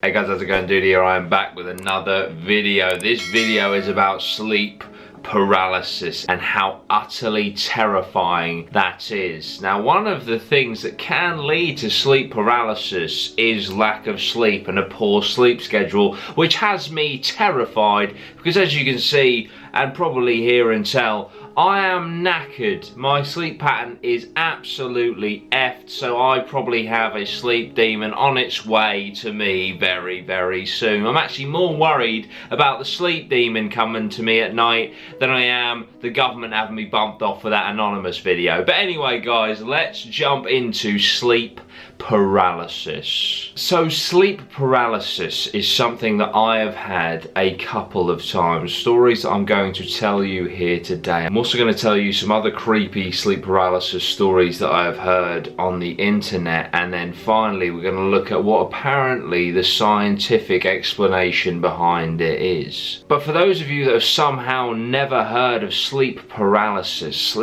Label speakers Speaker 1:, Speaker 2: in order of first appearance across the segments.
Speaker 1: Hey guys, how's it going, dude? Here I am back with another video. This video is about sleep paralysis and how utterly terrifying that is. Now, one of the things that can lead to sleep paralysis is lack of sleep and a poor sleep schedule, which has me terrified because, as you can see and probably hear and tell, I am knackered. My sleep pattern is absolutely effed, so I probably have a sleep demon on its way to me very, very soon. I'm actually more worried about the sleep demon coming to me at night than I am the government having me bumped off for that anonymous video. But anyway, guys, let's jump into sleep paralysis. So sleep paralysis is something that I have had a couple of times. Stories that I'm going to tell you here today. I'm also going to tell you some other creepy sleep paralysis stories that I have heard on the internet, and then finally we're going to look at what apparently the scientific explanation behind it is. But for those of you that have somehow never heard of sleep paralysis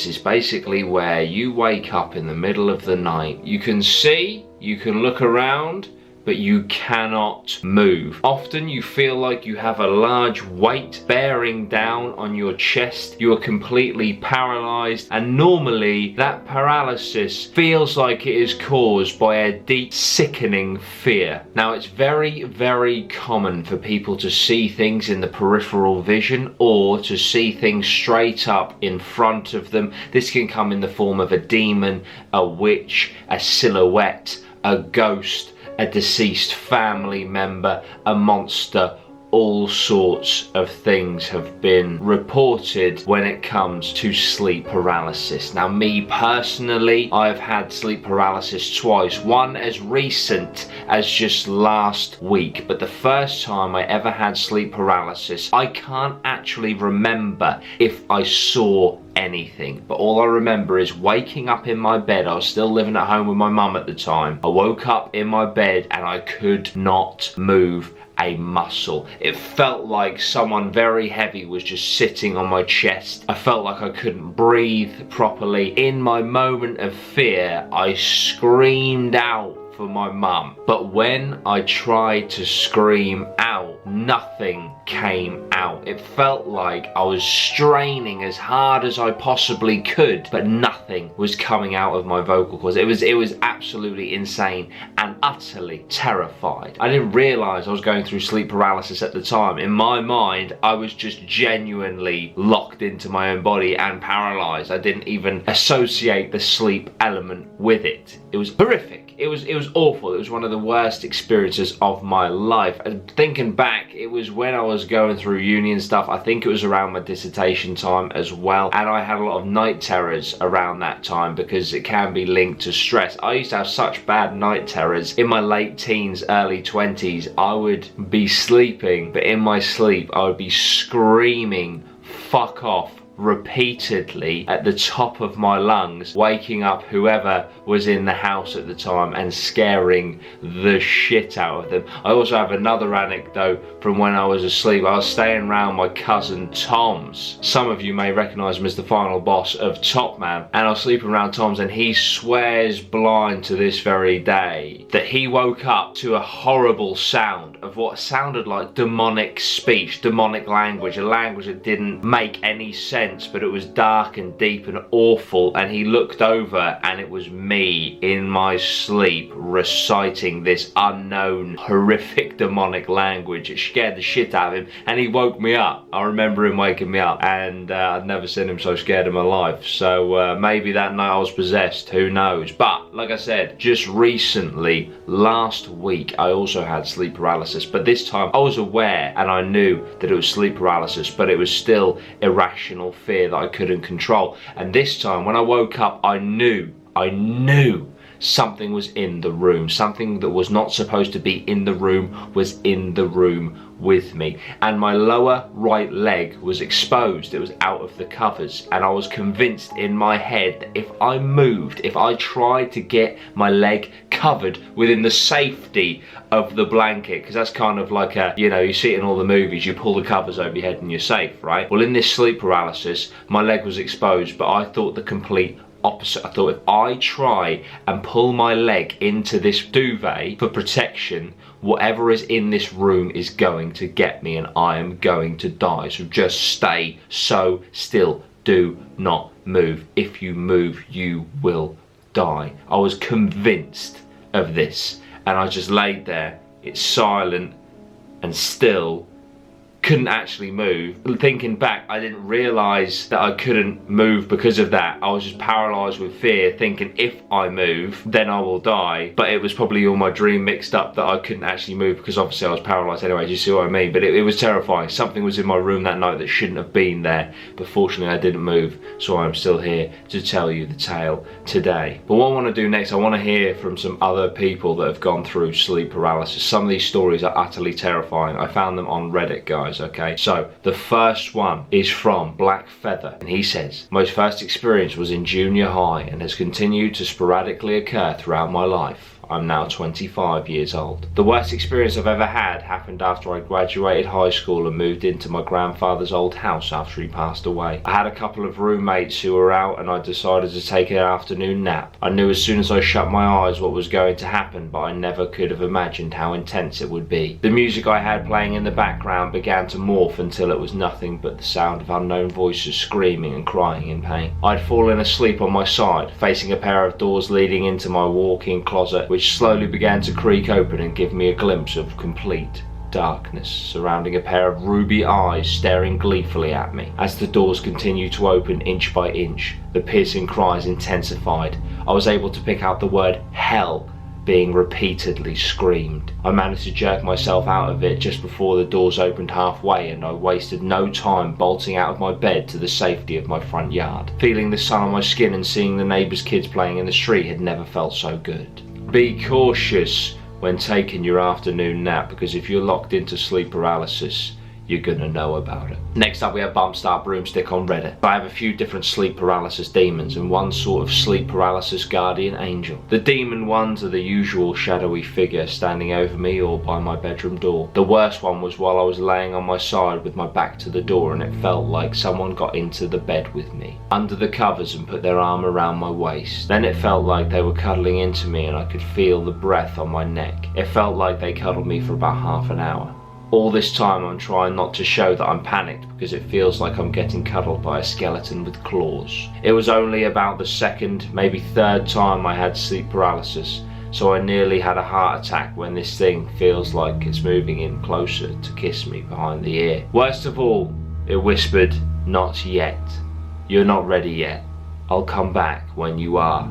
Speaker 1: is basically where you wake up in the middle of the night. You can see, you can look around, but you cannot move. Often you feel like you have a large weight bearing down on your chest. You are completely paralyzed, and normally that paralysis feels like it is caused by a deep, sickening fear. Now, it's very, very common for people to see things in the peripheral vision or to see things straight up in front of them. This can come in the form of a demon, a witch, a silhouette, a ghost, a deceased family member, a monster. All sorts of things have been reported when it comes to sleep paralysis. Now, me personally, I've had sleep paralysis twice. One as recent as just last week, but the first time I ever had sleep paralysis, I can't actually remember if I saw anything, but all I remember is waking up in my bed. I was still living at home with my mum at the time. I woke up in my bed and I could not move a muscle. It felt like someone very heavy was just sitting on my chest. I felt like I couldn't breathe properly. In my moment of fear, I screamed out for my mum, but when I tried to scream out, nothing came out. It felt like I was straining as hard as I possibly could, but nothing was coming out of my vocal cords. It was absolutely insane and utterly terrified. I didn't realize I was going through sleep paralysis at the time. In my mind, I was just genuinely locked into my own body and paralyzed. I didn't even associate the sleep element with it. It was horrific. It was awful. It was one of the worst experiences of my life. And thinking back, it was when I was going through uni and stuff. I think it was around my dissertation time as well. And I had a lot of night terrors around that time because it can be linked to stress. I used to have such bad night terrors. In my late teens, early 20s, I would be sleeping, but in my sleep, I would be screaming, "Fuck off," repeatedly at the top of my lungs, waking up whoever was in the house at the time and scaring the shit out of them. I also have another anecdote from when I was asleep. I was staying around my cousin Tom's. Some of you may recognise him as the final boss of Top Man, and I was sleeping around Tom's, and he swears blind to this very day that he woke up to a horrible sound of what sounded like demonic speech, demonic language, a language that didn't make any sense, but it was dark and deep and awful, and he looked over and it was me in my sleep reciting this unknown horrific demonic language. It scared the shit out of him and he woke me up. I remember him waking me up, and I'd never seen him so scared in my life. So maybe that night I was possessed, who knows. But like I said, just recently, last week, I also had sleep paralysis, but this time I was aware and I knew that it was sleep paralysis, but it was still irrational fear that I couldn't control. And this time when I woke up, I knew something was in the room. Something that was not supposed to be in the room was in the room with me, and my lower right leg was exposed. It was out of the covers, and I was convinced in my head that if I moved, if I tried to get my leg covered within the safety of the blanket, because that's kind of like a, you know, you see it in all the movies, you pull the covers over your head and you're safe, right? Well, in this sleep paralysis, my leg was exposed, but I thought the complete opposite. I thought, if I try and pull my leg into this duvet for protection, whatever is in this room is going to get me and I am going to die. So just stay so still. Do not move. If you move, you will die. I was convinced of this, and I just laid there. It's silent and still. Couldn't actually move. Thinking back, I didn't realise that I couldn't move because of that. I was just paralysed with fear, thinking if I move, then I will die. But it was probably all my dream mixed up that I couldn't actually move, because obviously I was paralysed anyway. Do you see what I mean? But it was terrifying. Something was in my room that night that shouldn't have been there. But fortunately I didn't move, so I'm still here to tell you the tale today. But what I want to do next, I want to hear from some other people that have gone through sleep paralysis. Some of these stories are utterly terrifying. I found them on Reddit, guys. Okay, so the first one is from Black Feather, and he says, my first experience was in junior high and has continued to sporadically occur throughout my life. I'm now 25 years old. The worst experience I've ever had happened after I graduated high school and moved into my grandfather's old house after he passed away. I had a couple of roommates who were out and I decided to take an afternoon nap. I knew as soon as I shut my eyes what was going to happen, but I never could have imagined how intense it would be. The music I had playing in the background began to morph until it was nothing but the sound of unknown voices screaming and crying in pain. I'd fallen asleep on my side, facing a pair of doors leading into my walk-in closet, which slowly began to creak open and give me a glimpse of complete darkness surrounding a pair of ruby eyes staring gleefully at me. As the doors continued to open inch by inch, the piercing cries intensified. I was able to pick out the word hell being repeatedly screamed. I managed to jerk myself out of it just before the doors opened halfway, and I wasted no time bolting out of my bed to the safety of my front yard. Feeling the sun on my skin and seeing the neighbours' kids playing in the street had never felt so good. Be cautious when taking your afternoon nap, because if you're locked into sleep paralysis, you're gonna know about it. Next up we have Bump Start Broomstick on Reddit. I have a few different sleep paralysis demons and one sort of sleep paralysis guardian angel. The demon ones are the usual shadowy figure standing over me or by my bedroom door. The worst one was while I was laying on my side with my back to the door, and it felt like someone got into the bed with me, under the covers, and put their arm around my waist. Then it felt like they were cuddling into me and I could feel the breath on my neck. It felt like they cuddled me for about half an hour. All this time I'm trying not to show that I'm panicked, because it feels like I'm getting cuddled by a skeleton with claws. It was only about the second, maybe third time I had sleep paralysis, so I nearly had a heart attack when this thing feels like it's moving in closer to kiss me behind the ear. Worst of all, it whispered, "Not yet. You're not ready yet. I'll come back when you are."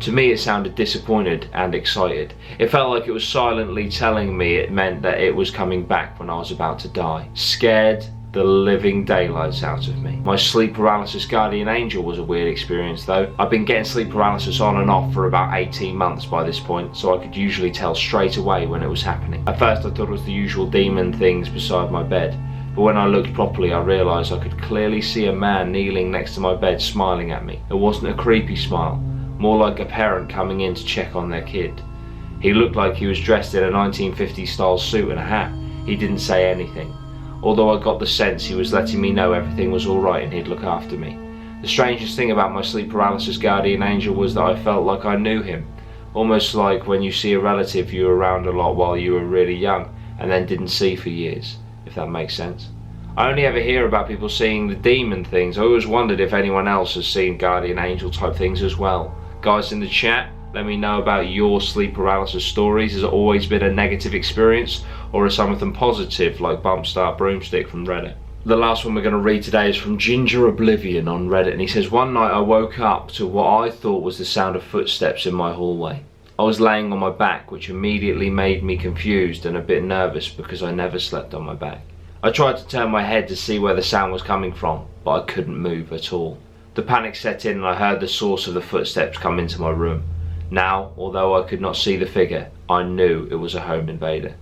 Speaker 1: To me it sounded disappointed and excited. It felt like it was silently telling me it meant that it was coming back when I was about to die. Scared the living daylights out of me. My sleep paralysis guardian angel was a weird experience though. I've been getting sleep paralysis on and off for about 18 months by this point, so I could usually tell straight away when it was happening. At first I thought it was the usual demon things beside my bed, but when I looked properly I realised I could clearly see a man kneeling next to my bed smiling at me. It wasn't a creepy smile, more like a parent coming in to check on their kid. He looked like he was dressed in a 1950s style suit and a hat. He didn't say anything, although I got the sense he was letting me know everything was alright and he'd look after me. The strangest thing about my sleep paralysis guardian angel was that I felt like I knew him, almost like when you see a relative you were around a lot while you were really young and then didn't see for years, if that makes sense. I only ever hear about people seeing the demon things. I always wondered if anyone else has seen guardian angel type things as well. Guys in the chat, let me know about your sleep paralysis stories. Has it always been a negative experience, or is some of them positive, like Bump Start Broomstick from Reddit? The last one we're going to read today is from Ginger Oblivion on Reddit, and he says, one night I woke up to what I thought was the sound of footsteps in my hallway. I was laying on my back, which immediately made me confused and a bit nervous because I never slept on my back. I tried to turn my head to see where the sound was coming from, but I couldn't move at all. The panic set in and I heard the source of the footsteps come into my room. Now, although I could not see the figure, I knew it was a home invader.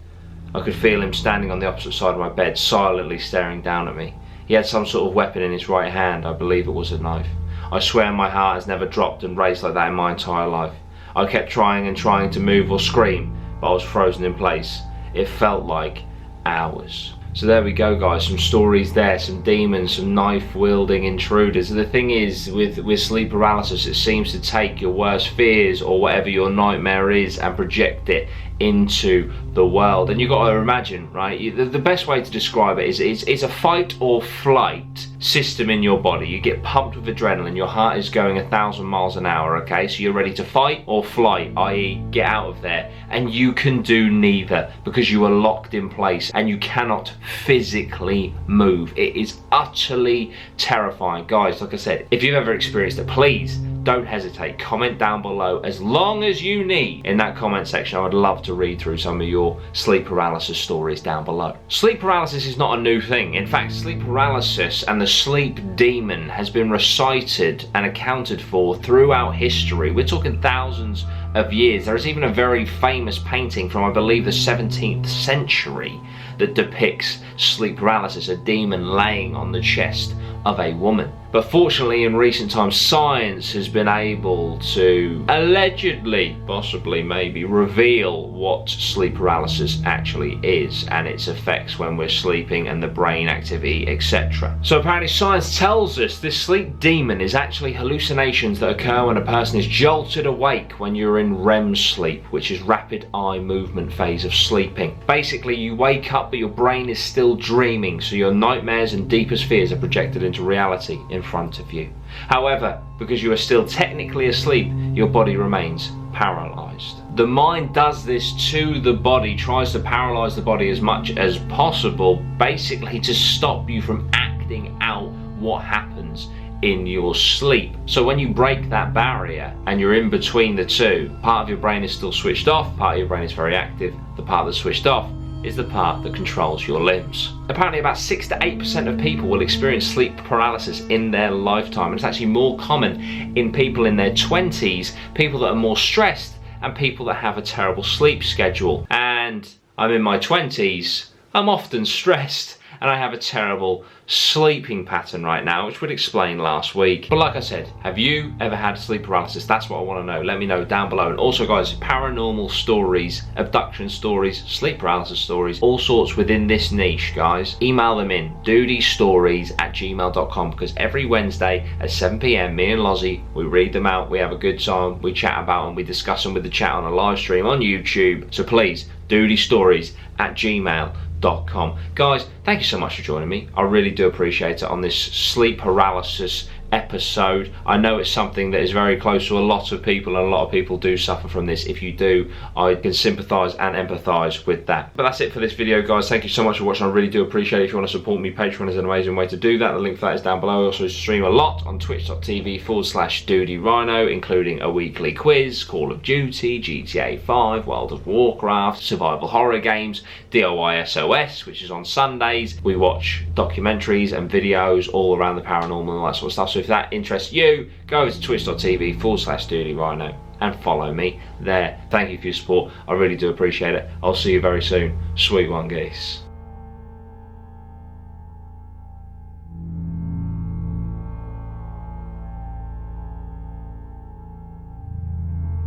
Speaker 1: I could feel him standing on the opposite side of my bed, silently staring down at me. He had some sort of weapon in his right hand. I believe it was a knife. I swear my heart has never dropped and raced like that in my entire life. I kept trying and trying to move or scream, but I was frozen in place. It felt like hours. So there we go, guys, some stories there, some demons, some knife-wielding intruders. The thing is, with sleep paralysis, it seems to take your worst fears or whatever your nightmare is and project it into the world. And you've got to imagine, right, the best way to describe it is it's a fight or flight system in your body. You get pumped with adrenaline, your heart is going 1,000 miles an hour, okay? So you're ready to fight or flight, i.e. get out of there, and you can do neither because you are locked in place and you cannot physically move. It is utterly terrifying. Guys, like I said, if you've ever experienced it, please don't hesitate, comment down below as long as you need. In that comment section, I would love to read through some of your sleep paralysis stories down below. Sleep paralysis is not a new thing. In fact, sleep paralysis and the sleep demon has been recited and accounted for throughout history. We're talking thousands of years. There is even a very famous painting from, I believe, the 17th century that depicts sleep paralysis, a demon laying on the chest of a woman. But fortunately, in recent times, science has been able to allegedly, possibly, maybe, reveal what sleep paralysis actually is and its effects when we're sleeping and the brain activity, etc. So apparently science tells us this sleep demon is actually hallucinations that occur when a person is jolted awake when you're in REM sleep, which is rapid eye movement phase of sleeping. Basically, you wake up but your brain is still dreaming, so your nightmares and deepest fears are projected into reality in front of you. However, because you are still technically asleep, your body remains paralyzed. The mind does this to the body, tries to paralyze the body as much as possible, basically to stop you from acting out what happens in your sleep. So when you break that barrier and you're in between the two, part of your brain is still switched off, part of your brain is very active. The part that's switched off is the part that controls your limbs. Apparently about 6 to 8% of people will experience sleep paralysis in their lifetime, and it's actually more common in people in their 20s, people that are more stressed, and people that have a terrible sleep schedule. And I'm in my 20s, I'm often stressed, and I have a terrible sleeping pattern right now, which would explain last week. But like I said, have you ever had sleep paralysis? That's what I want to know. Let me know down below. And also, guys, paranormal stories, abduction stories, sleep paralysis stories, all sorts within this niche, guys. Email them in, dutystories@gmail.com, because every Wednesday at 7 PM, me and Lozzie, we read them out, we have a good time, we chat about them, we discuss them with the chat on a live stream on YouTube. So please, dutystories@gmail.com. Guys, thank you so much for joining me. I really do appreciate it on this sleep paralysis episode. I know it's something that is very close to a lot of people, and a lot of people do suffer from this. If you do, I can sympathize and empathize with that. But that's it for this video, guys. Thank you so much for watching. I really do appreciate it. If you want to support me, Patreon is an amazing way to do that. The link for that is down below. I also stream a lot on twitch.tv/DutyRhino, including a weekly quiz, Call of Duty, GTA 5, World of Warcraft, survival horror games, DIY SOS, which is on Sundays. We watch documentaries and videos all around the paranormal and all that sort of stuff. So if that interests you, go over to twitch.tv/DutyRhino and follow me there. Thank you for your support. I really do appreciate it. I'll see you very soon. Sweet one, geese.